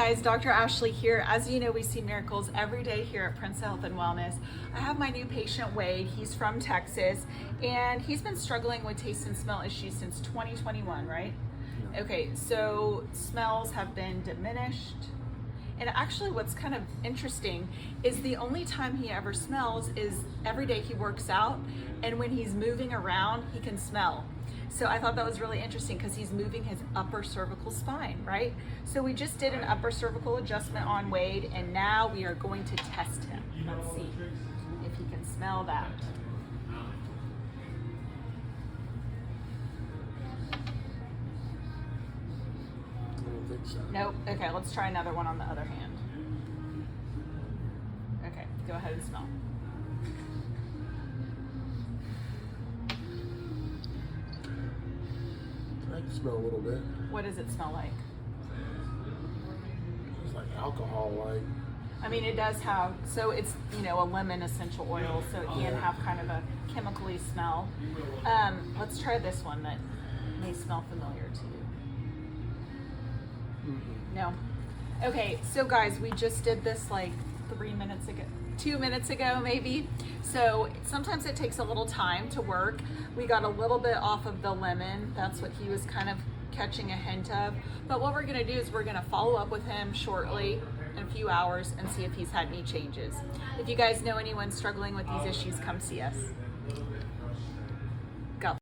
guys, Dr. Ashley here. As you know, we see miracles every day here at Prince Health and Wellness. I have my new patient, Wade. He's from Texas, and he's been struggling with taste and smell issues since 2021, right? Yeah. Okay, so smells have been diminished. And actually what's kind of interesting is the only time he ever smells is every day he works out, and when he's moving around, he can smell. So I thought that was really interesting because he's moving his upper cervical spine, right? So we just did an upper cervical adjustment on Wade, and now we are going to test him. Let's see if he can smell that. I don't think so. Nope. Okay, let's try another one on the other hand. Okay, go ahead and smell. I can smell a little bit. What does it smell like? It's like alcohol, like. I mean, it does have, so it's, you know, a lemon essential oil, so it can have kind of a chemically smell. Let's try this one that may smell familiar to you. Mm-mm. No? Okay, so guys, we just did this like 3 minutes ago, 2 minutes ago maybe. So sometimes it takes a little time to work. We got a little bit off of the lemon. That's what he was kind of catching a hint of. But what we're gonna do is we're gonna follow up with him shortly in a few hours and see if he's had any changes. If you guys know anyone struggling with these issues, come see us.